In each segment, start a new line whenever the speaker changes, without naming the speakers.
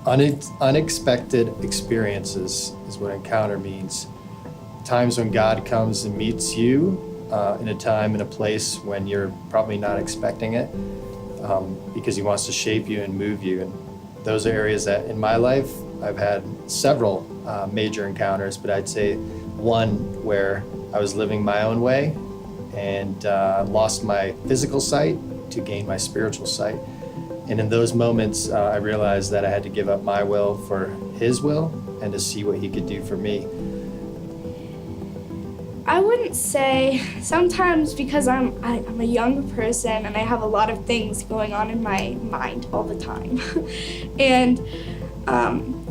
Unexpected experiences is what encounter means. Times when God comes and meets you in a time and a place when you're probably not expecting it, because he wants to shape you and move you. And those are areas that in my life, I've had several major encounters, but I'd say one where I was living my own way and lost my physical sight to gain my spiritual sight. And in those moments, I realized that I had to give up my will for his will and to see what he could do for me.
I wouldn't say, sometimes because I'm a young person and I have a lot of things going on in my mind all the time. And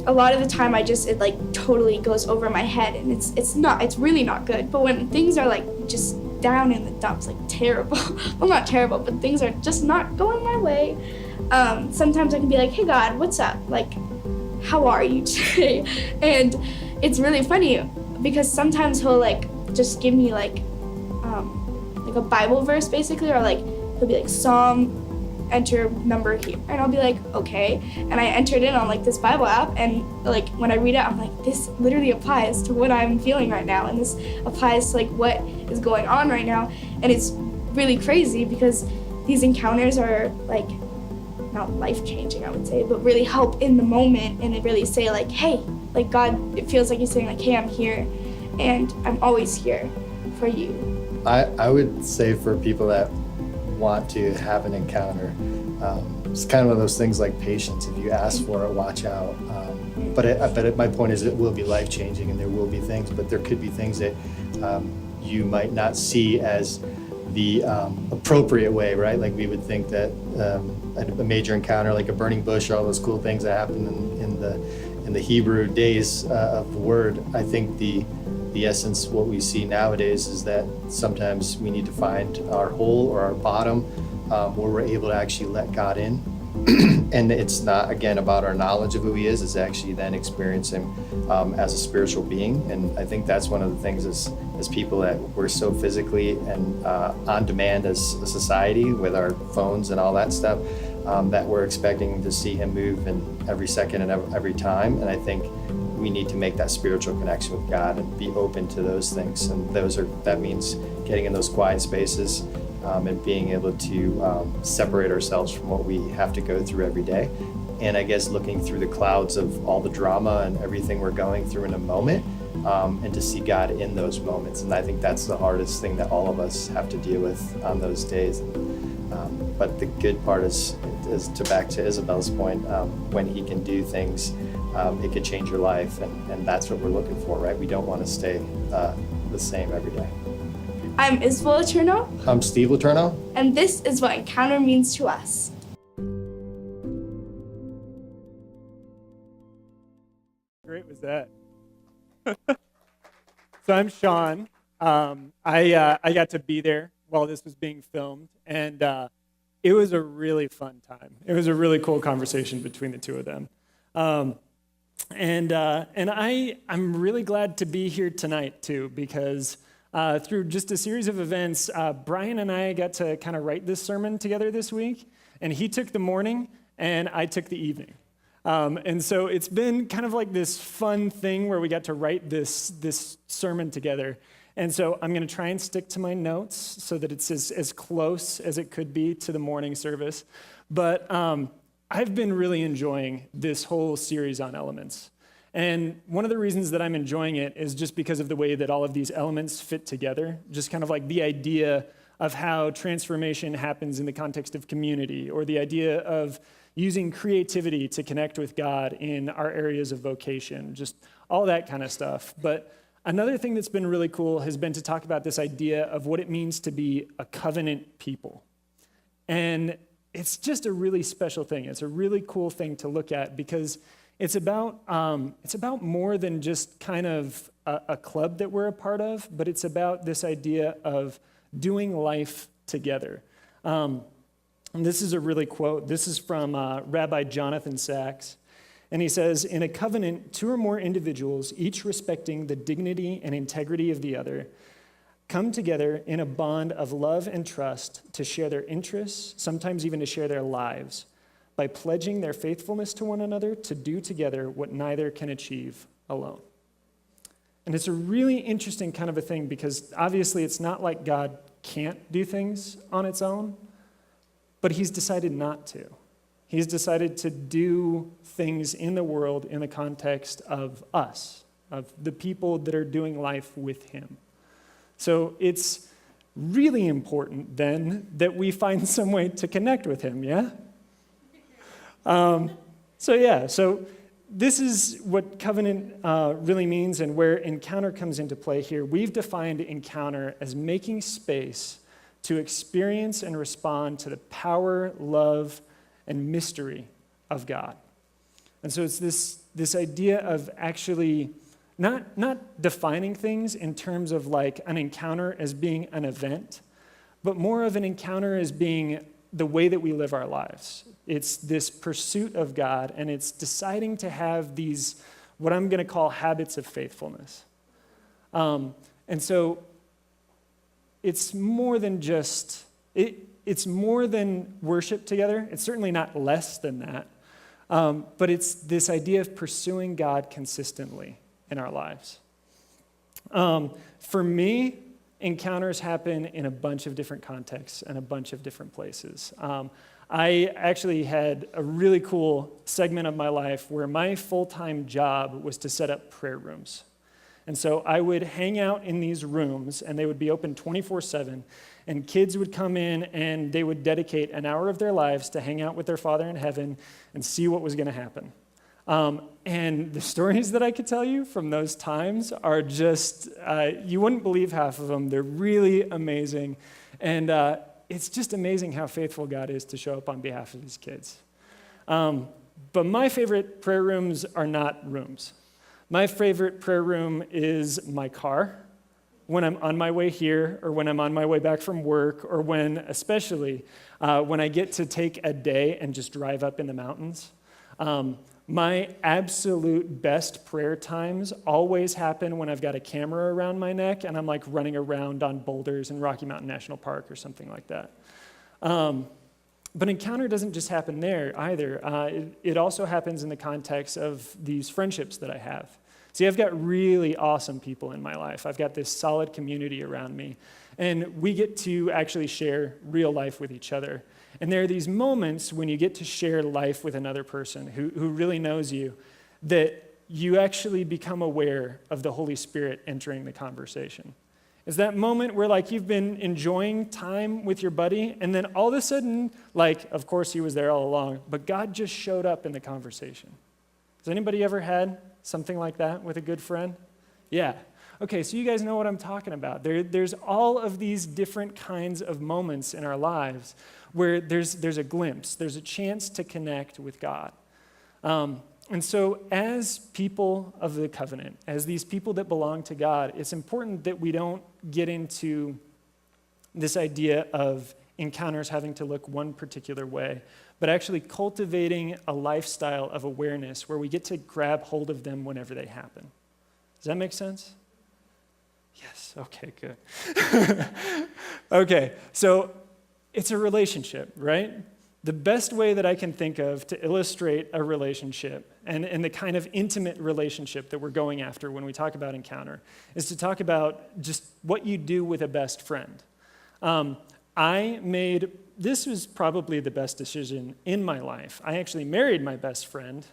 a lot of the time it like totally goes over my head, and it's really not good. But when things are like just down in the dumps, like terrible, well, not terrible, but things are just not going my way, sometimes I can be like, hey God, what's up? Like, how are you today? And it's really funny because sometimes he'll like just give me like a Bible verse basically, or like he'll be like Psalm, enter number here, and I'll be like, okay, and I entered in on like this Bible app, and like when I read it, I'm like, this literally applies to what I'm feeling right now, and this applies to like what is going on right now. And it's really crazy because these encounters are like not life-changing, I would say, but really help in the moment, and it really say like, hey, like God, it feels like he's saying like, hey, I'm here and I'm always here for you.
I would say for people that want to have an encounter, it's kind of one of those things like patience. If you ask for it, watch out. But my point is, it will be life-changing, and there will be things, but there could be things that you might not see as the appropriate way, right? Like we would think that a major encounter, like a burning bush, or all those cool things that happen in the Hebrew days of the word. I think the essence, what we see nowadays, is that sometimes we need to find our hole or our bottom where we're able to actually let God in. And it's not, again, about our knowledge of who he is, it's actually then experience him as a spiritual being. And I think that's one of the things as people that we're so physically and on demand as a society with our phones and all that stuff, that we're expecting to see him move in every second and every time. And I think we need to make that spiritual connection with God and be open to those things. And that means getting in those quiet spaces and being able to separate ourselves from what we have to go through every day. And I guess looking through the clouds of all the drama and everything we're going through in a moment, and to see God in those moments. And I think that's the hardest thing that all of us have to deal with on those days. But the good part is back to Isabel's point, when he can do things, it could change your life, and that's what we're looking for, right? We don't want to stay the same every day.
I'm Isabel Letourneau.
I'm Steve Letourneau.
And this is what encounter means to us.
Great was that? So I'm Sean. I got to be there while this was being filmed, and it was a really fun time. It was a really cool conversation between the two of them. And I'm really glad to be here tonight too, because through just a series of events, Brian and I got to kind of write this sermon together this week, and he took the morning and I took the evening. And so it's been kind of like this fun thing where we got to write this sermon together. And so I'm going to try and stick to my notes so that it's as close as it could be to the morning service. But I've been really enjoying this whole series on elements. And one of the reasons that I'm enjoying it is just because of the way that all of these elements fit together, just kind of like the idea of how transformation happens in the context of community, or the idea of using creativity to connect with God in our areas of vocation, just all that kind of stuff. But another thing that's been really cool has been to talk about this idea of what it means to be a covenant people. And it's just a really special thing. It's a really cool thing to look at, because it's about more than just kind of a club that we're a part of, but it's about this idea of doing life together. And this is a really quote. This is from Rabbi Jonathan Sachs. And he says, "In a covenant, two or more individuals, each respecting the dignity and integrity of the other, come together in a bond of love and trust to share their interests, sometimes even to share their lives. by pledging their faithfulness to one another to do together what neither can achieve alone. And it's a really interesting kind of a thing because obviously it's not like God can't do things on its own, but he's decided not to. He's decided to do things in the world in the context of us, of the people that are doing life with him. So it's really important then that we find some way to connect with him, yeah? So this is what covenant really means and where encounter comes into play here. We've defined encounter as making space to experience and respond to the power, love, and mystery of God. And so it's this idea of actually not defining things in terms of like an encounter as being an event, but more of an encounter as being the way that we live our lives. It's this pursuit of God, and it's deciding to have these, what I'm going to call habits of faithfulness. And so it's more than just, it's more than worship together. It's certainly not less than that. But it's this idea of pursuing God consistently in our lives. For me, encounters happen in a bunch of different contexts and a bunch of different places. I actually had a really cool segment of my life where my full-time job was to set up prayer rooms. And so I would hang out in these rooms, and they would be open 24/7, and kids would come in, and they would dedicate an hour of their lives to hang out with their Father in heaven and see what was going to happen. And the stories that I could tell you from those times are just, you wouldn't believe half of them. They're really amazing. And it's just amazing how faithful God is to show up on behalf of his kids. But my favorite prayer rooms are not rooms. My favorite prayer room is my car when I'm on my way here or when I'm on my way back from work or especially when I get to take a day and just drive up in the mountains. My absolute best prayer times always happen when I've got a camera around my neck and I'm like running around on boulders in Rocky Mountain National Park or something like that. But encounter doesn't just happen there either. It also happens in the context of these friendships that I have. See, I've got really awesome people in my life. I've got this solid community around me. And we get to actually share real life with each other. And there are these moments when you get to share life with another person who really knows you, that you actually become aware of the Holy Spirit entering the conversation. It's that moment where like you've been enjoying time with your buddy, and then all of a sudden, like, of course he was there all along, but God just showed up in the conversation. Has anybody ever had something like that with a good friend? Yeah. Okay, so you guys know what I'm talking about. There's all of these different kinds of moments in our lives where there's a glimpse, there's a chance to connect with God. And so as people of the covenant, as these people that belong to God, it's important that we don't get into this idea of encounters having to look one particular way, but actually cultivating a lifestyle of awareness where we get to grab hold of them whenever they happen. Does that make sense? Yes, okay, good. Okay, so it's a relationship, right? The best way that I can think of to illustrate a relationship and the kind of intimate relationship that we're going after when we talk about encounter is to talk about just what you do with a best friend. This was probably the best decision in my life. I actually married my best friend,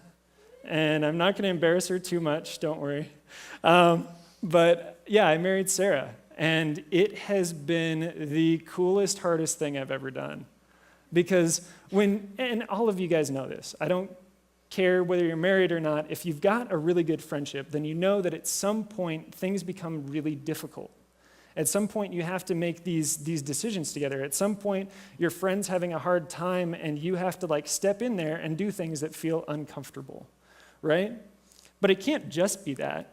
and I'm not going to embarrass her too much, don't worry. But yeah, I married Sarah, and it has been the coolest, hardest thing I've ever done. Because and all of you guys know this, I don't care whether you're married or not, if you've got a really good friendship, then you know that at some point things become really difficult. At some point you have to make these decisions together. At some point your friend's having a hard time and you have to like step in there and do things that feel uncomfortable, right? But it can't just be that.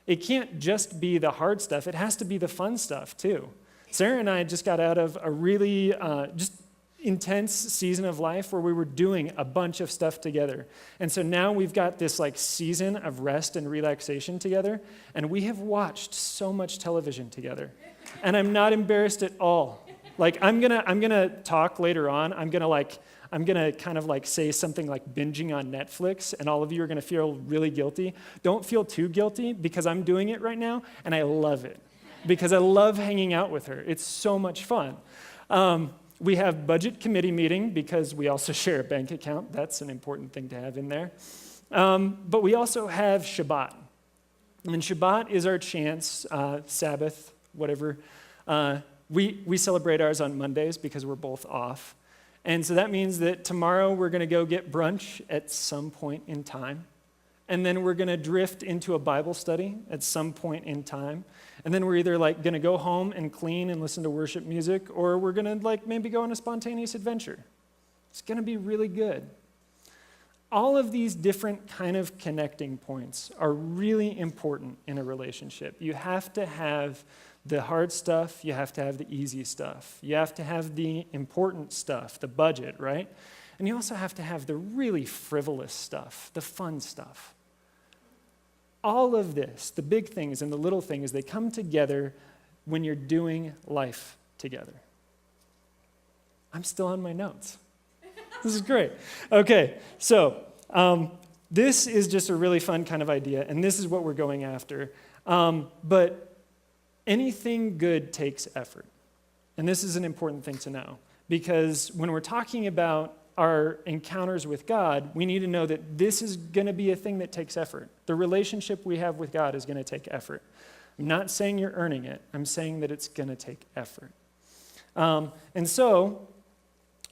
It can't just be the hard stuff. It has to be the fun stuff too. Sarah and I just got out of a really just intense season of life where we were doing a bunch of stuff together. And so now we've got this like season of rest and relaxation together, and we have watched so much television together. And I'm not embarrassed at all. Like I'm gonna talk later on. I'm I'm going to kind of like say something like binging on Netflix, and all of you are going to feel really guilty. Don't feel too guilty, because I'm doing it right now, and I love it, because I love hanging out with her. It's so much fun. We have budget committee meeting, because we also share a bank account. That's an important thing to have in there. But we also have Shabbat. And Shabbat is our chance, Sabbath, whatever. We celebrate ours on Mondays because we're both off. And so that means that tomorrow we're going to go get brunch at some point in time. And then we're going to drift into a Bible study at some point in time. And then we're either like going to go home and clean and listen to worship music, or we're going to like maybe go on a spontaneous adventure. It's going to be really good. All of these different kind of connecting points are really important in a relationship. You have to have the hard stuff, you have to have the easy stuff. You have to have the important stuff, the budget, right? And you also have to have the really frivolous stuff, the fun stuff. All of this, the big things and the little things, they come together when you're doing life together. I'm still on my notes. This is great. Okay, so this is just a really fun kind of idea, and this is what we're going after. But anything good takes effort. And this is an important thing to know, because when we're talking about our encounters with God, we need to know that this is going to be a thing that takes effort. The relationship we have with God is going to take effort. I'm not saying you're earning it. I'm saying that it's going to take effort. And so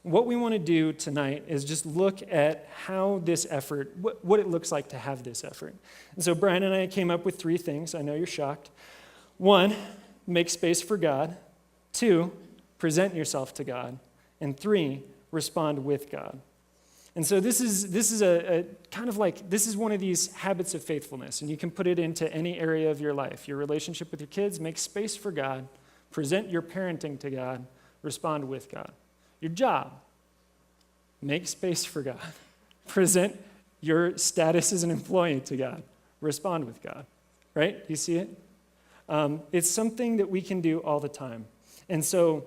what we want to do tonight is just look at how this effort, what it looks like to have this effort. And so Brian and I came up with 3 things. I know you're shocked. 1, make space for God. 2, present yourself to God. And 3, respond with God. And so this is a kind of like, this is one of these habits of faithfulness, and you can put it into any area of your life. Your relationship with your kids, make space for God, present your parenting to God, respond with God. Your job, make space for God, present your status as an employee to God, respond with God, right? You see it? It's something that we can do all the time. And so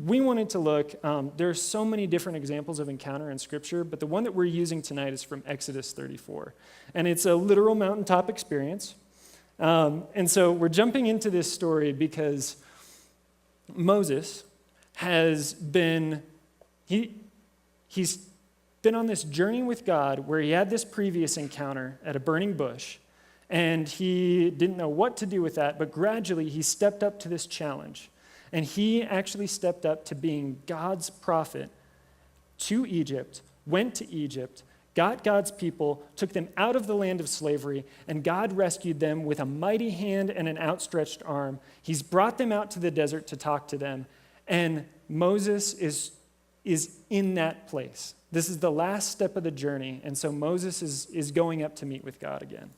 we wanted to look, there are so many different examples of encounter in Scripture, but the one that we're using tonight is from Exodus 34. And it's a literal mountaintop experience. And so we're jumping into this story because Moses has been, he's been on this journey with God where he had this previous encounter at a burning bush, and he didn't know what to do with that, but gradually he stepped up to this challenge. And he actually stepped up to being God's prophet to Egypt, went to Egypt, got God's people, took them out of the land of slavery, and God rescued them with a mighty hand and an outstretched arm. He's brought them out to the desert to talk to them, and Moses is in that place. This is the last step of the journey, and so Moses is going up to meet with God again.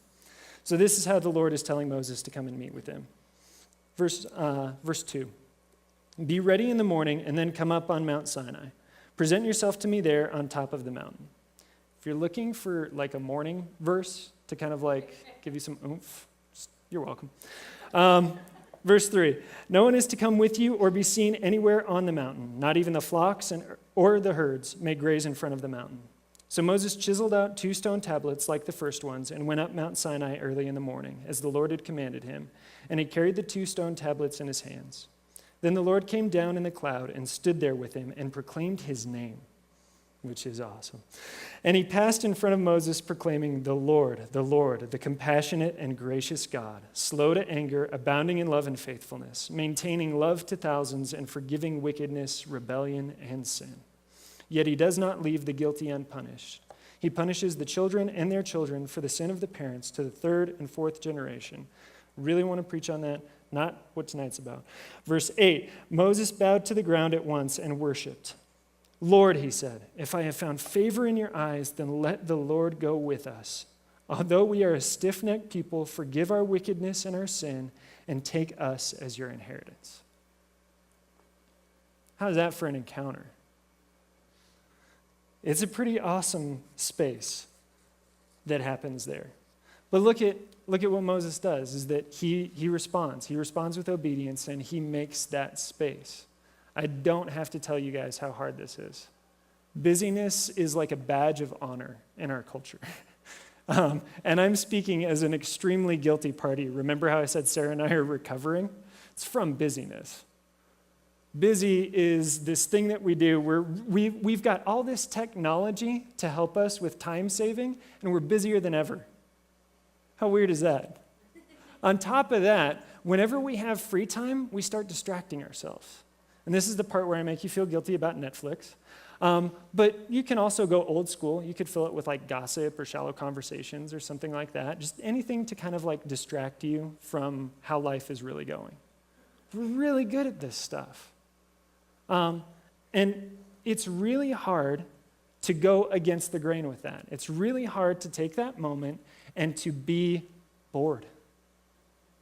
So this is how the Lord is telling Moses to come and meet with him. Verse 2. Be ready in the morning and then come up on Mount Sinai. Present yourself to me there on top of the mountain. If you're looking for like a morning verse to kind of like give you some oomph, you're welcome. Verse 3, no one is to come with you or be seen anywhere on the mountain. Not even the flocks or the herds may graze in front of the mountain. So Moses chiseled out 2 stone tablets like the first ones and went up Mount Sinai early in the morning, as the Lord had commanded him. And he carried the 2 stone tablets in his hands. Then the Lord came down in the cloud and stood there with him and proclaimed his name, which is awesome. And he passed in front of Moses, proclaiming, the Lord, the compassionate and gracious God, slow to anger, abounding in love and faithfulness, maintaining love to thousands, and forgiving wickedness, rebellion, and sin. Yet he does not leave the guilty unpunished. He punishes the children and their children for the sin of the parents to the 3rd and 4th generation. Really want to preach on that? Not what tonight's about. Verse 8, Moses bowed to the ground at once and worshiped. Lord, he said, if I have found favor in your eyes, then let the Lord go with us. Although we are a stiff-necked people, forgive our wickedness and our sin, and take us as your inheritance. How's that for an encounter? It's a pretty awesome space that happens there. But look at what Moses does, is that he responds. He responds with obedience, and he makes that space. I don't have to tell you guys how hard this is. Busyness is like a badge of honor in our culture. And I'm speaking as an extremely guilty party. Remember how I said Sarah and I are recovering? It's from busyness. Busy is this thing that we do where we've got all this technology to help us with time saving, and we're busier than ever. How weird is that? On top of that, whenever we have free time, we start distracting ourselves. And this is the part where I make you feel guilty about Netflix. But you can also go old school. You could fill it with like gossip or shallow conversations or something like that. Just anything to kind of like distract you from how life is really going. We're really good at this stuff. And it's really hard to go against the grain with that. It's really hard to take that moment and to be bored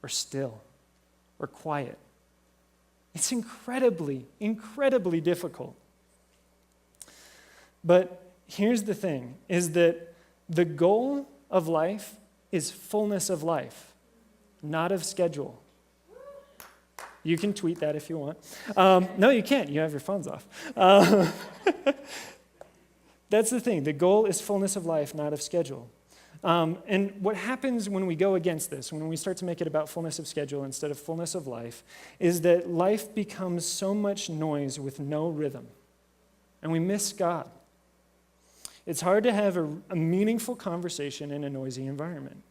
or still or quiet. It's incredibly, incredibly difficult. But here's the thing, is that the goal of life is fullness of life, not of schedule. You can tweet that if you want. No, you can't. You have your phones off. That's the thing. The goal is fullness of life, not of schedule. And what happens when we go against this, when we start to make it about fullness of schedule instead of fullness of life, is that life becomes so much noise with no rhythm, and we miss God. It's hard to have a meaningful conversation in a noisy environment.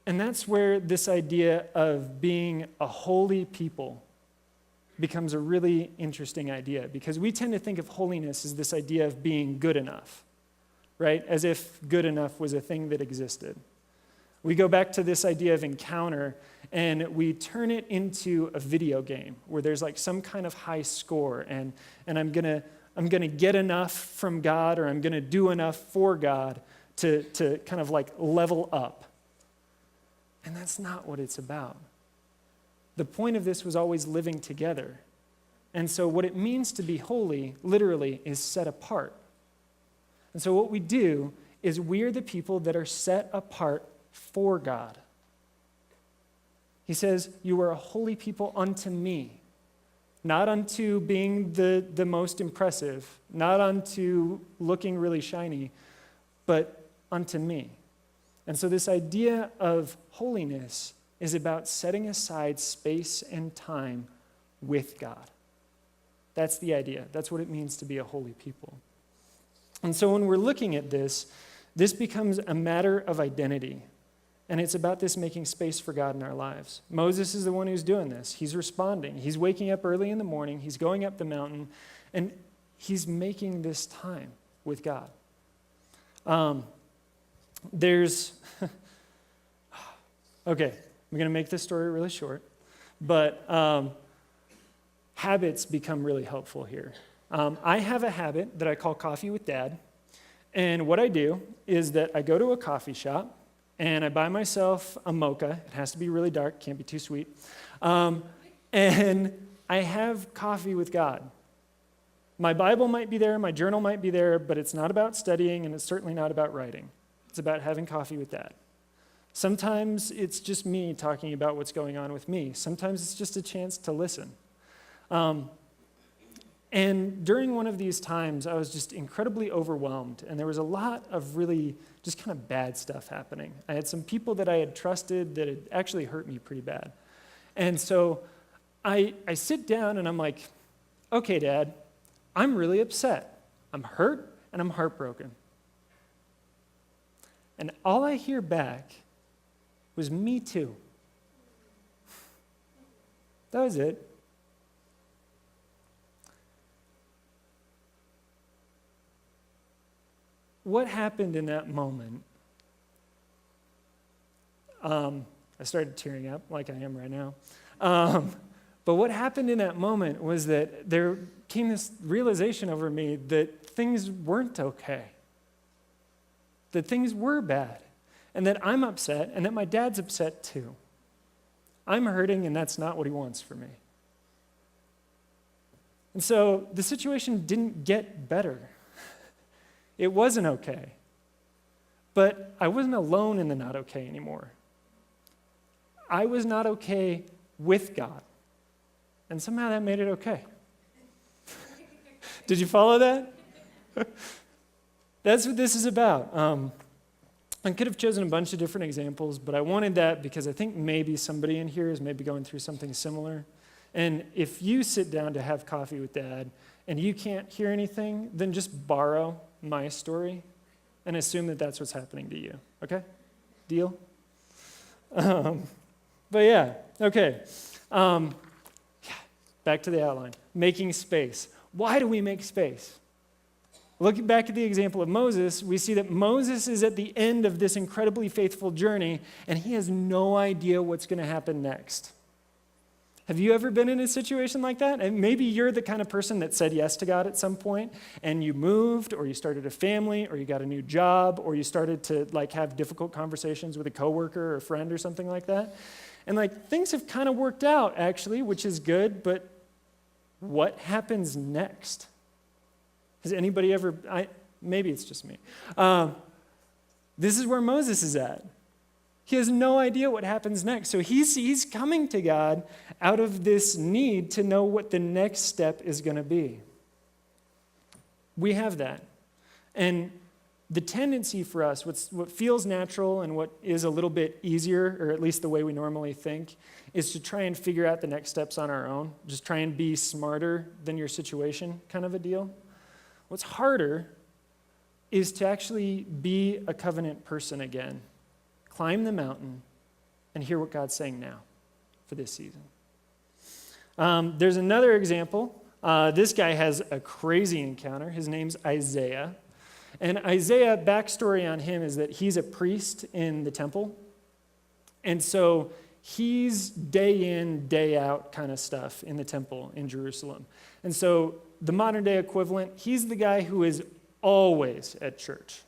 And that's where this idea of being a holy people becomes a really interesting idea, because we tend to think of holiness as this idea of being good enough, right? As if good enough was a thing that existed. We go back to this idea of encounter, and we turn it into a video game where there's like some kind of high score, and I'm gonna get enough from God, or I'm gonna do enough for God to kind of like level up. And that's not what it's about. The point of this was always living together. And so what it means to be holy, literally, is set apart. And so what we do is we're the people that are set apart for God. He says, you are a holy people unto me. Not unto being the most impressive, not unto looking really shiny, but unto me. And so this idea of holiness is about setting aside space and time with God. That's the idea. That's what it means to be a holy people. And so when we're looking at this becomes a matter of identity. And it's about this making space for God in our lives. Moses is the one who's doing this. He's responding. He's waking up early in the morning. He's going up the mountain. And he's making this time with God. Okay, I'm going to make this story really short. But habits become really helpful here. I have a habit that I call coffee with Dad. And what I do is that I go to a coffee shop, and I buy myself a mocha. It has to be really dark, can't be too sweet. And I have coffee with God. My Bible might be there, my journal might be there, but it's not about studying, and it's certainly not about writing. It's about having coffee with Dad. Sometimes it's just me talking about what's going on with me. Sometimes it's just a chance to listen. And during one of these times, I was just incredibly overwhelmed, and there was a lot of really just kind of bad stuff happening. I had some people that I had trusted that had actually hurt me pretty bad. And so I sit down and I'm like, okay, Dad, I'm really upset. I'm hurt and I'm heartbroken. And all I hear back was, me too. That was it. What happened in that moment? I started tearing up like I am right now. But what happened in that moment was that there came this realization over me that things weren't okay, that things were bad, and that I'm upset, and that my dad's upset too. I'm hurting, and that's not what he wants for me. And so the situation didn't get better. It wasn't okay. But I wasn't alone in the not okay anymore. I was not okay with God. And somehow that made it okay. Did you follow that? That's what this is about. I could have chosen a bunch of different examples, but I wanted that because I think maybe somebody in here is maybe going through something similar. And if you sit down to have coffee with Dad and you can't hear anything, then just borrow my story and assume that that's what's happening to you. Okay? Deal? But yeah, okay. Back to the outline. Making space. Why do we make space? Looking back at the example of Moses, we see that Moses is at the end of this incredibly faithful journey, and he has no idea what's going to happen next. Have you ever been in a situation like that? And maybe you're the kind of person that said yes to God at some point, and you moved, or you started a family, or you got a new job, or you started to have difficult conversations with a coworker or a friend or something like that. And things have kind of worked out, actually, which is good, but what happens next? Has anybody ever, maybe it's just me. This is where Moses is at. He has no idea what happens next. So he's coming to God out of this need to know what the next step is going to be. We have that. And the tendency for us, what feels natural and what is a little bit easier, or at least the way we normally think, is to try and figure out the next steps on our own. Just try and be smarter than your situation, kind of a deal. What's harder is to actually be a covenant person again. Climb the mountain and hear what God's saying now for this season. There's another example. This guy has a crazy encounter. His name's Isaiah. And Isaiah, backstory on him is that he's a priest in the temple. And so he's day in, day out kind of stuff in the temple in Jerusalem. And so the modern day equivalent, he's the guy who is always at church.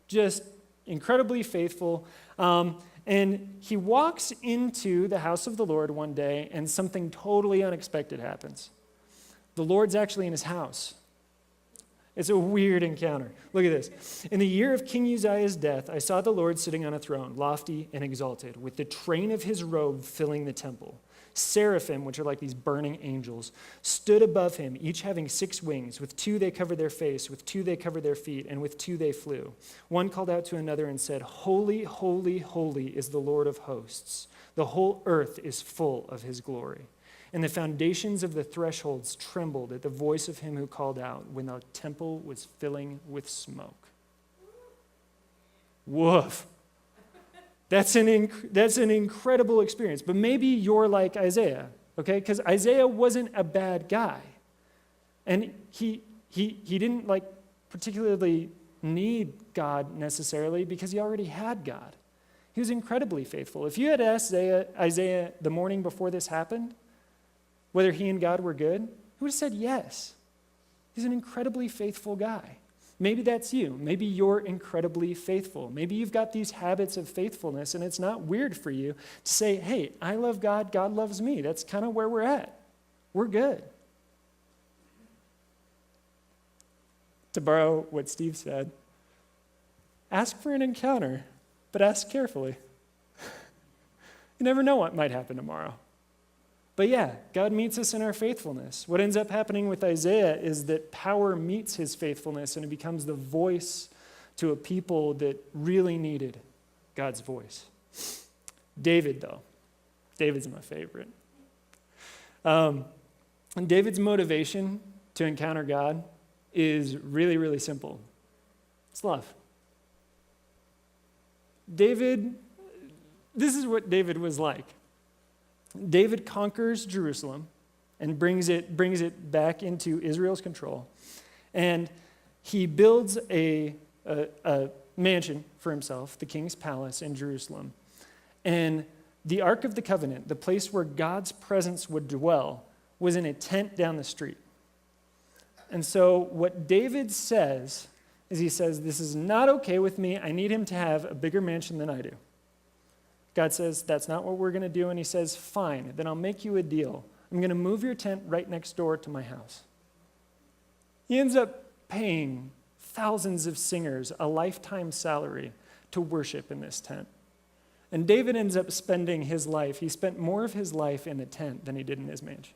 Just incredibly faithful. And he walks into the house of the Lord one day, and something totally unexpected happens. The Lord's actually in his house. It's a weird encounter. Look at this. In the year of King Uzziah's death, I saw the Lord sitting on a throne, lofty and exalted, with the train of his robe filling the temple. Seraphim, which are like these burning angels, stood above him, each having 6 wings. With 2 they covered their face, with 2 they covered their feet, and with 2 they flew. One called out to another and said, Holy, holy, holy is the Lord of hosts. The whole earth is full of his glory. And the foundations of the thresholds trembled at the voice of him who called out when the temple was filling with smoke. Woof. That's an incredible experience. But maybe you're like Isaiah, okay? Because Isaiah wasn't a bad guy. And he didn't particularly need God necessarily because he already had God. He was incredibly faithful. If you had asked Isaiah the morning before this happened, whether he and God were good, he would have said yes. He's an incredibly faithful guy. Maybe that's you. Maybe you're incredibly faithful. Maybe you've got these habits of faithfulness, and it's not weird for you to say, hey, I love God, God loves me. That's kind of where we're at. We're good. To borrow what Steve said, ask for an encounter, but ask carefully. You never know what might happen tomorrow. But yeah, God meets us in our faithfulness. What ends up happening with Isaiah is that power meets his faithfulness, and it becomes the voice to a people that really needed God's voice. David, though. David's my favorite. And David's motivation to encounter God is really, really simple. It's love. This is what David was like. David conquers Jerusalem and brings it back into Israel's control. And he builds a mansion for himself, the king's palace in Jerusalem. And the Ark of the Covenant, the place where God's presence would dwell, was in a tent down the street. And so what David says is he says, this is not okay with me. I need him to have a bigger mansion than I do. God says, that's not what we're going to do. And he says, fine, then I'll make you a deal. I'm going to move your tent right next door to my house. He ends up paying thousands of singers a lifetime salary to worship in this tent. And David ends up spending his life, he spent more of his life in the tent than he did in his mansion.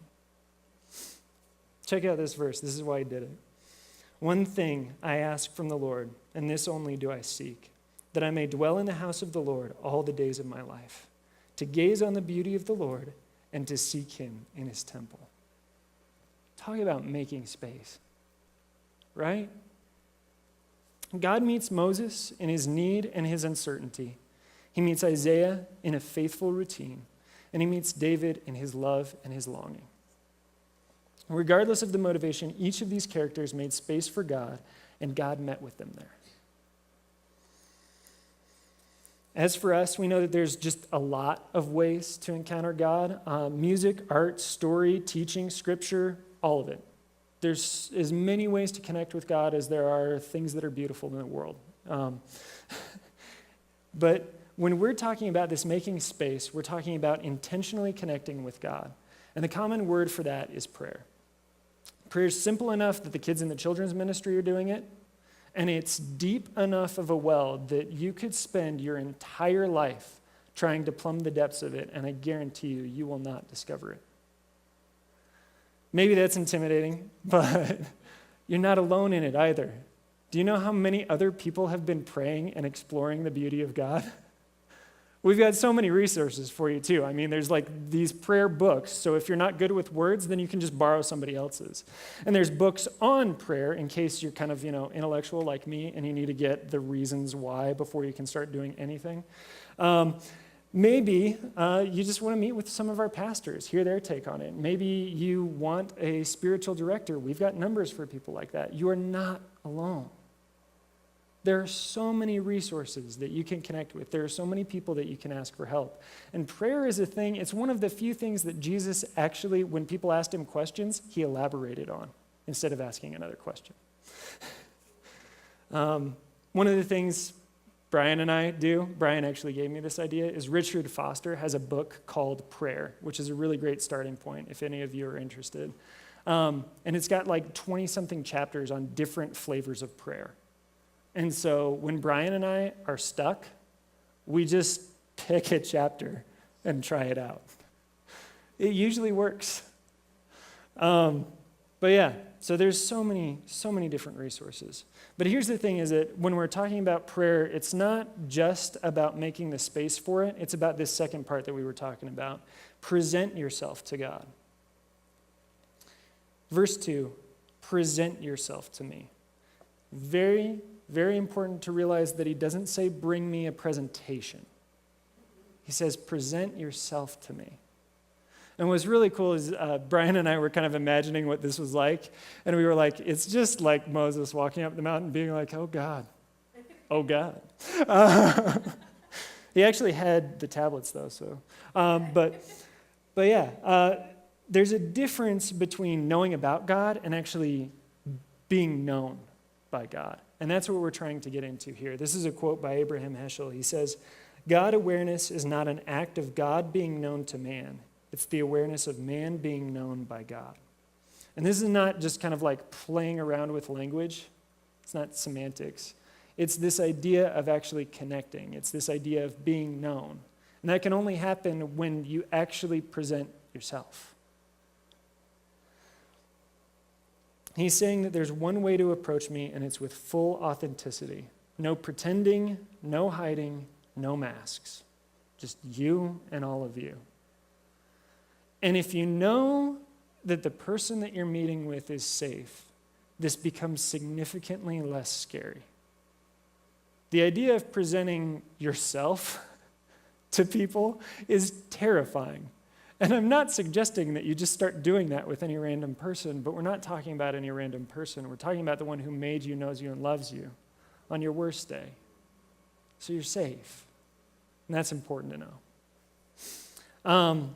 Check out this verse. This is why he did it. One thing I ask from the Lord, and this only do I seek, that I may dwell in the house of the Lord all the days of my life, to gaze on the beauty of the Lord and to seek him in his temple. Talk about making space, right? God meets Moses in his need and his uncertainty. He meets Isaiah in a faithful routine, and he meets David in his love and his longing. Regardless of the motivation, each of these characters made space for God, and God met with them there. As for us, we know that there's just a lot of ways to encounter God. Music, art, story, teaching, scripture, all of it. There's as many ways to connect with God as there are things that are beautiful in the world. But when we're talking about this making space, we're talking about intentionally connecting with God. And the common word for that is prayer. Prayer is simple enough that the kids in the children's ministry are doing it, and it's deep enough of a well that you could spend your entire life trying to plumb the depths of it, and I guarantee you, you will not discover it. Maybe that's intimidating, but you're not alone in it either. Do you know how many other people have been praying and exploring the beauty of God? We've got so many resources for you too. I mean, there's like these prayer books, so if you're not good with words, then you can just borrow somebody else's. And there's books on prayer in case you're kind of, intellectual like me and you need to get the reasons why before you can start doing anything. Maybe you just want to meet with some of our pastors, hear their take on it. Maybe you want a spiritual director. We've got numbers for people like that. You are not alone. There are so many resources that you can connect with. There are so many people that you can ask for help. And prayer is a thing, it's one of the few things that Jesus actually, when people asked him questions, he elaborated on instead of asking another question. One of the things Brian and I do, Brian actually gave me this idea, is Richard Foster has a book called Prayer, which is a really great starting point if any of you are interested. And it's got like 20-something chapters on different flavors of prayer. And so when Brian and I are stuck, we just pick a chapter and try it out. It usually works. But yeah, so there's so many different resources. But here's the thing is that when we're talking about prayer, it's not just about making the space for it. It's about this second part that we were talking about. Present yourself to God. Verse 2, present yourself to me. Very, very important to realize that he doesn't say, bring me a presentation. He says, present yourself to me. And what's really cool is Brian and I were kind of imagining what this was like. And we were like, it's just like Moses walking up the mountain being like, oh God, oh God. He actually had the tablets though, so. But yeah, there's a difference between knowing about God and actually being known by God. And that's what we're trying to get into here. This is a quote by Abraham Heschel. He says, God awareness is not an act of God being known to man. It's the awareness of man being known by God. And this is not just kind of like playing around with language. It's not semantics. It's this idea of actually connecting. It's this idea of being known. And that can only happen when you actually present yourself. He's saying that there's one way to approach me, and it's with full authenticity. No pretending, no hiding, no masks. Just you and all of you. And if you know that the person that you're meeting with is safe, this becomes significantly less scary. The idea of presenting yourself to people is terrifying. And I'm not suggesting that you just start doing that with any random person, but we're not talking about any random person. We're talking about the one who made you, knows you, and loves you on your worst day. So you're safe. And that's important to know.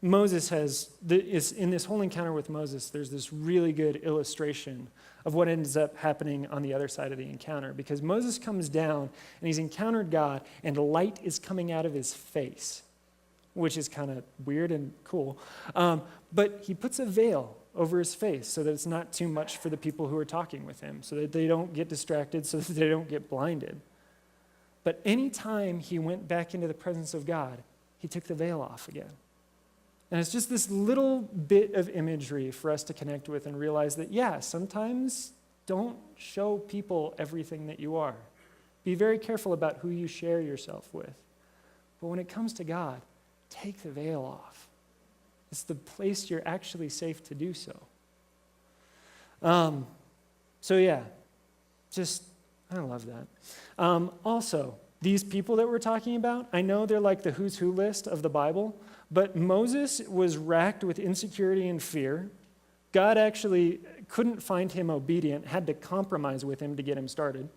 Moses in this whole encounter with Moses, there's this really good illustration of what ends up happening on the other side of the encounter. Because Moses comes down and he's encountered God, and light is coming out of his face, which is kind of weird and cool. But he puts a veil over his face so that it's not too much for the people who are talking with him, so that they don't get distracted, so that they don't get blinded. But anytime he went back into the presence of God, he took the veil off again. And it's just this little bit of imagery for us to connect with and realize that, yeah, sometimes don't show people everything that you are. Be very careful about who you share yourself with. But when it comes to God, take the veil off. It's the place you're actually safe to do so. So yeah, I love that. Also, these people that we're talking about, I know they're like the who's who list of the Bible, but Moses was racked with insecurity and fear. God actually couldn't find him obedient, had to compromise with him to get him started.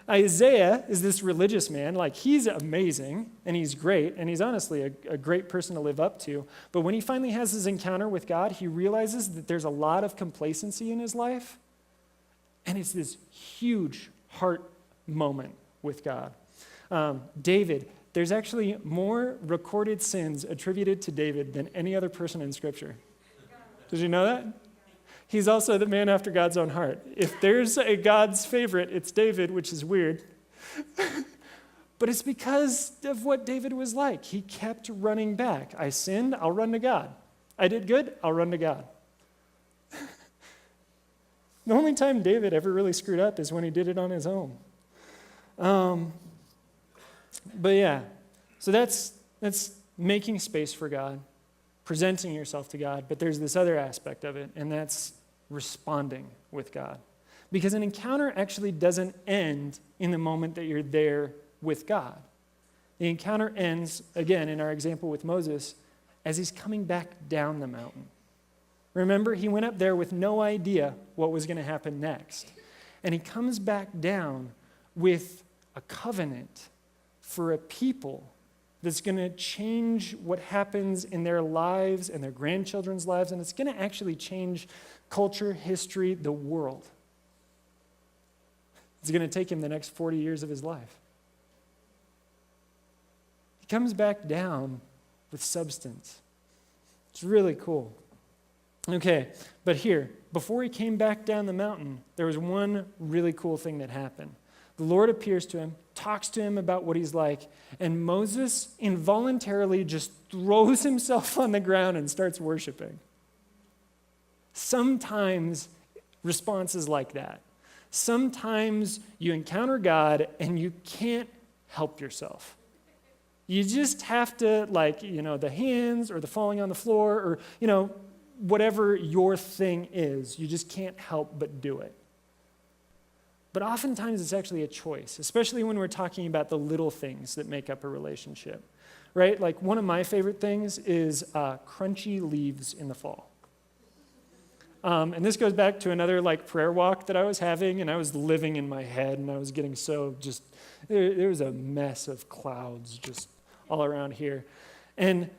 Isaiah is this religious man, like he's amazing and he's great and he's honestly a great person to live up to. But when he finally has his encounter with God, he realizes that there's a lot of complacency in his life. And it's this huge heart moment with God. David, there's actually more recorded sins attributed to David than any other person in Scripture. Did you know that? He's also the man after God's own heart. If there's a God's favorite, it's David, which is weird. But it's because of what David was like. He kept running back. I sinned, I'll run to God. I did good, I'll run to God. The only time David ever really screwed up is when he did it on his own. But yeah, so that's making space for God, presenting yourself to God, but there's this other aspect of it, and that's responding with God. Because an encounter actually doesn't end in the moment that you're there with God. The encounter ends, again, in our example with Moses, as he's coming back down the mountain. Remember, he went up there with no idea what was going to happen next. And he comes back down with a covenant for a people that's going to change what happens in their lives and their grandchildren's lives, and it's going to actually change culture, history, the world. It's going to take him the next 40 years of his life. He comes back down with substance. It's really cool. Okay, but here, before he came back down the mountain, there was one really cool thing that happened. The Lord appears to him, talks to him about what he's like, and Moses involuntarily just throws himself on the ground and starts worshiping. Sometimes responses like that. Sometimes you encounter God and you can't help yourself. You just have to, the hands or the falling on the floor or, whatever your thing is, you just can't help but do it. But oftentimes it's actually a choice, especially when we're talking about the little things that make up a relationship, right? Like one of my favorite things is crunchy leaves in the fall. And this goes back to another prayer walk that I was having, and I was living in my head, and I was getting so there was a mess of clouds just all around here. And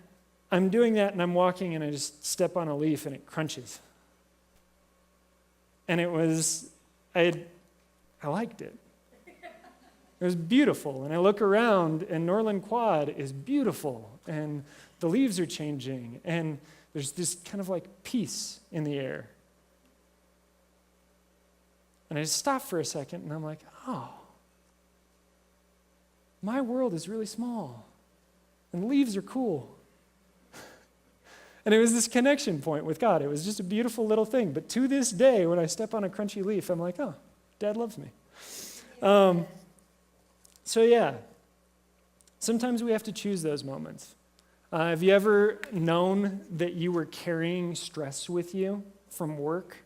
I'm doing that, and I'm walking, and I just step on a leaf, and it crunches. And I liked it. It was beautiful, and I look around, and Norland Quad is beautiful, and the leaves are changing, and there's this kind of peace in the air. And I just stop for a second, and I'm like, oh, my world is really small, and the leaves are cool. And it was this connection point with God. It was just a beautiful little thing. But to this day, when I step on a crunchy leaf, I'm like, oh, Dad loves me. So yeah, sometimes we have to choose those moments. Have you ever known that you were carrying stress with you from work,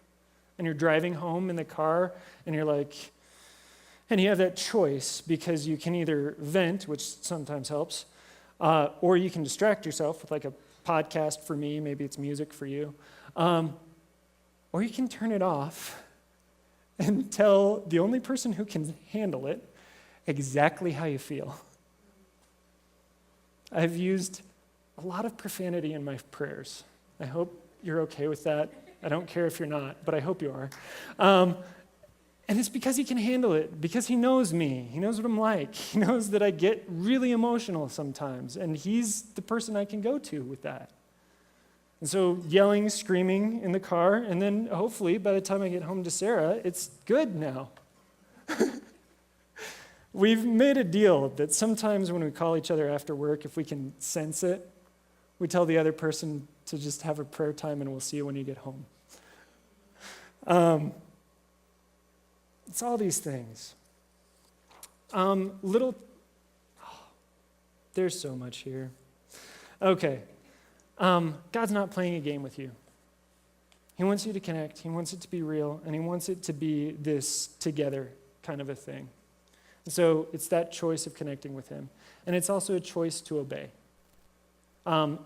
and you're driving home in the car, and and you have that choice because you can either vent, which sometimes helps, or you can distract yourself with a podcast for me, maybe it's music for you, or you can turn it off and tell the only person who can handle it exactly how you feel. I've used a lot of profanity in my prayers. I hope you're okay with that. I don't care if you're not, but I hope you are. And it's because he can handle it, because he knows me. He knows what I'm like. He knows that I get really emotional sometimes, and he's the person I can go to with that. And so yelling, screaming in the car, and then hopefully by the time I get home to Sarah, it's good now. We've made a deal that sometimes when we call each other after work, if we can sense it, We tell the other person to just have a prayer time and we'll see you when you get home. It's all these things. There's so much here. Okay. God's not playing a game with you. He wants you to connect. He wants it to be real, and he wants it to be this together kind of a thing. And so it's that choice of connecting with him. And it's also a choice to obey.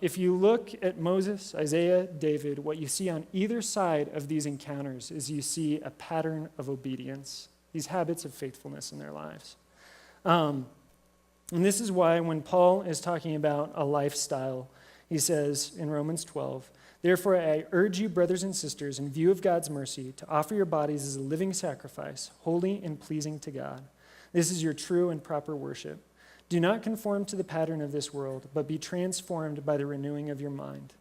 If you look at Moses, Isaiah, David, what you see on either side of these encounters is you see a pattern of obedience, these habits of faithfulness in their lives. And this is why when Paul is talking about a lifestyle, he says in Romans 12, "Therefore I urge you, brothers and sisters, in view of God's mercy, to offer your bodies as a living sacrifice, holy and pleasing to God. This is your true and proper worship. Do not conform to the pattern of this world, but be transformed by the renewing of your mind.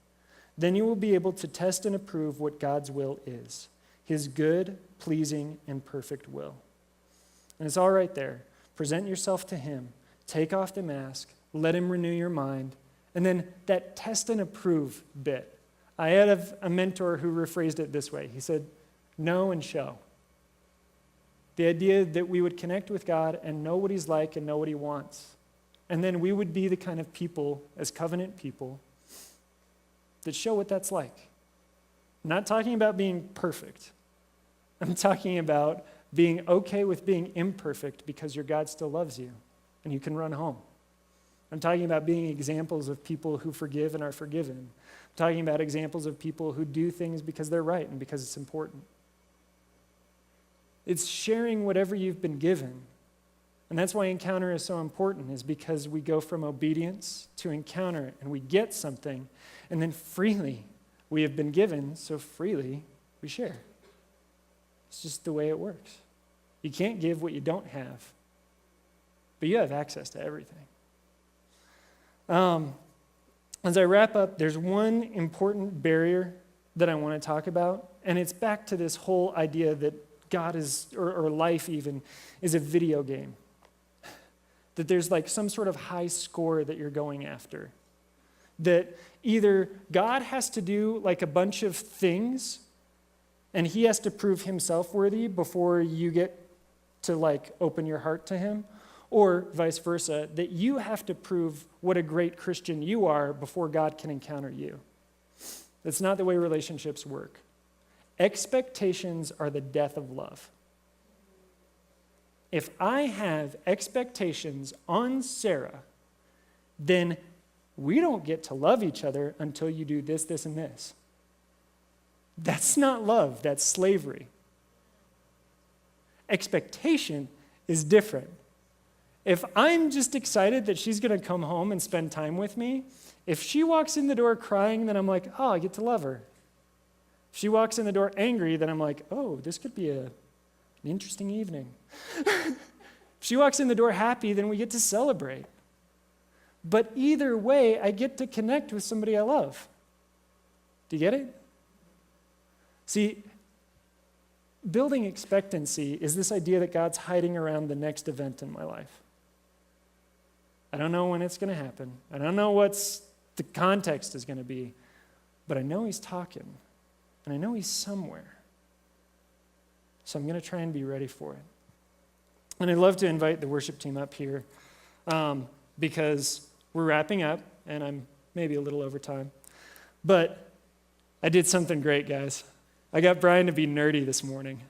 Then you will be able to test and approve what God's will is, his good, pleasing, and perfect will." And it's all right there. Present yourself to him. Take off the mask. Let him renew your mind. And then that test and approve bit. I had a mentor who rephrased it this way. He said, know and show. The idea that we would connect with God and know what he's like and know what he wants. And then we would be the kind of people, as covenant people, that show what that's like. I'm not talking about being perfect. I'm talking about being okay with being imperfect because your God still loves you and you can run home. I'm talking about being examples of people who forgive and are forgiven. I'm talking about examples of people who do things because they're right and because it's important. It's sharing whatever you've been given. And that's why encounter is so important, is because we go from obedience to encounter and we get something, and then freely we have been given, so freely we share. It's just the way it works. You can't give what you don't have, but you have access to everything. As I wrap up, there's one important barrier that I want to talk about, and it's back to this whole idea that God is, or life even, is a video game. That there's like some sort of high score that you're going after. That either God has to do like a bunch of things, and he has to prove himself worthy before you get to like open your heart to him, or vice versa, that you have to prove what a great Christian you are before God can encounter you. That's not the way relationships work. Expectations are the death of love. If I have expectations on Sarah, then we don't get to love each other until you do this, this, and this. That's not love, that's slavery. Expectation is different. If I'm just excited that she's going to come home and spend time with me, if she walks in the door crying, then I'm like, oh, I get to love her. If she walks in the door angry, then I'm like, oh, this could be an interesting evening. If she walks in the door happy, then we get to celebrate. But either way, I get to connect with somebody I love. Do you get it? See, building expectancy is this idea that God's hiding around the next event in my life. I don't know when it's going to happen. I don't know what the context is going to be, but I know he's talking, and I know he's somewhere. So I'm going to try and be ready for it. And I'd love to invite the worship team up here because we're wrapping up, and I'm maybe a little over time. But I did something great, guys. I got Brian to be nerdy this morning.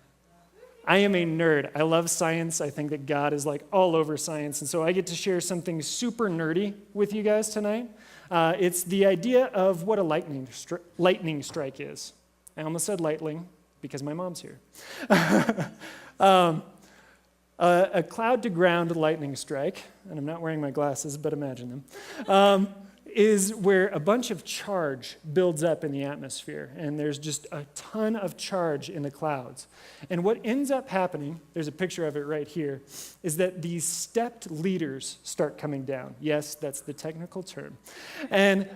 I am a nerd. I love science. I think that God is like all over science. And so I get to share something super nerdy with you guys tonight. It's the idea of what a lightning strike is. I almost said lightning because my mom's here. A cloud-to-ground lightning strike, and I'm not wearing my glasses, but imagine them, is where a bunch of charge builds up in the atmosphere, and there's just a ton of charge in the clouds. And what ends up happening, there's a picture of it right here, is that these stepped leaders start coming down. Yes, that's the technical term. And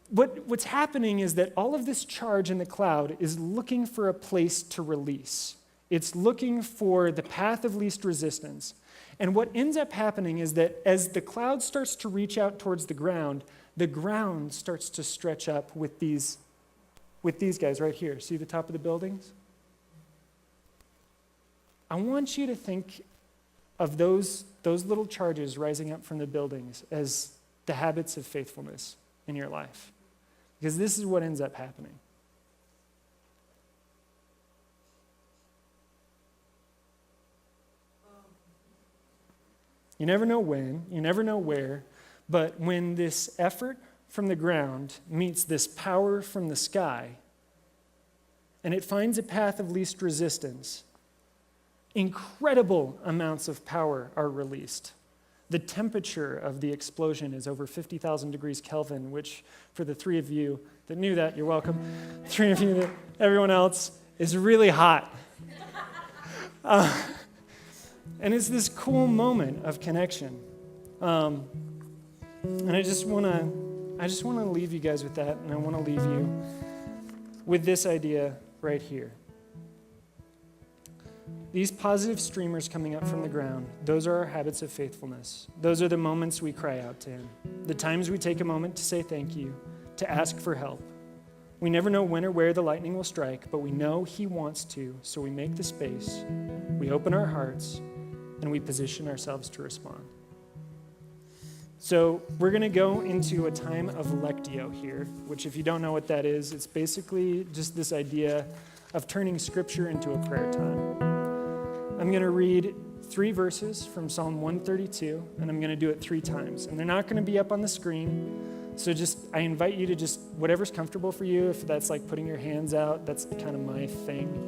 what's happening is that all of this charge in the cloud is looking for a place to release. It's looking for the path of least resistance. And what ends up happening is that as the cloud starts to reach out towards the ground, the ground starts to stretch up with these guys right here. See the top of the buildings? I want you to think of those little charges rising up from the buildings as the habits of faithfulness in your life. Because this is what ends up happening. You never know when, you never know where, but when this effort from the ground meets this power from the sky, and it finds a path of least resistance, incredible amounts of power are released. The temperature of the explosion is over 50,000 degrees Kelvin, which for the three of you that knew that, you're welcome. Three of you that everyone else is really hot. And it's this cool moment of connection. And I just want to leave you guys with that, and I want to leave you with this idea right here. These positive streamers coming up from the ground, those are our habits of faithfulness. Those are the moments we cry out to Him, the times we take a moment to say thank you, to ask for help. We never know when or where the lightning will strike, but we know He wants to, so we make the space, we open our hearts, and we position ourselves to respond. So we're going to go into a time of lectio here, which if you don't know what that is, it's basically just this idea of turning Scripture into a prayer time. I'm going to read 3 verses from Psalm 132, and I'm going to do it 3 times. And they're not going to be up on the screen, so I invite you to just, whatever's comfortable for you, if that's like putting your hands out, that's kind of my thing,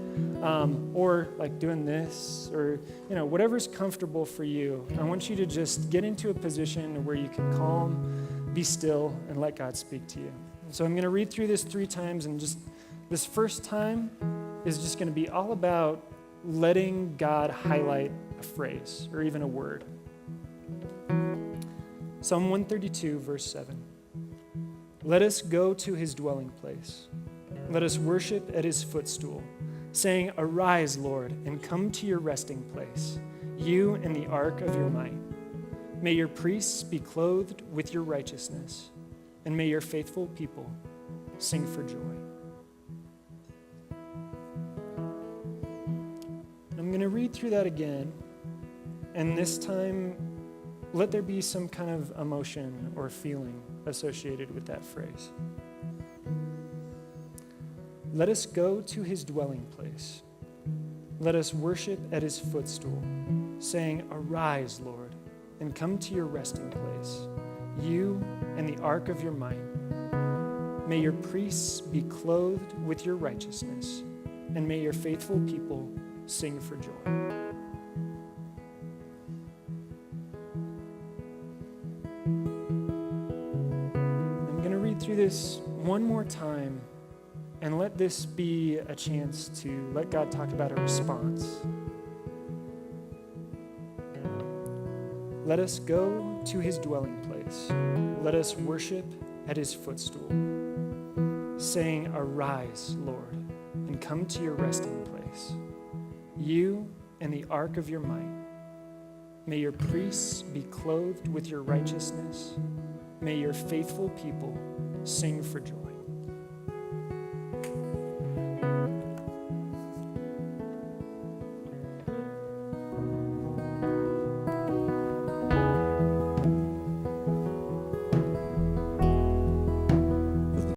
or like doing this, or whatever's comfortable for you. I want you to just get into a position where you can calm, be still, and let God speak to you. So I'm going to read through this 3 times, and just this first time is just going to be all about letting God highlight a phrase or even a word. Psalm 132, verse 7. Let us go to His dwelling place. Let us worship at His footstool, saying, Arise, Lord, and come to your resting place, you and the ark of your might. May your priests be clothed with your righteousness, and may your faithful people sing for joy. I'm going to read through that again, and this time, let there be some kind of emotion or feeling associated with that phrase. Let us go to His dwelling place. Let us worship at His footstool, saying, Arise, Lord, and come to your resting place, you and the ark of your might. May your priests be clothed with your righteousness, and may your faithful people sing for joy. I'm going to read through this one more time, and let this be a chance to let God talk about a response. Let us go to His dwelling place. Let us worship at His footstool, saying, Arise, Lord, and come to your resting place, you and the ark of your might. May your priests be clothed with your righteousness. May your faithful people sing for joy.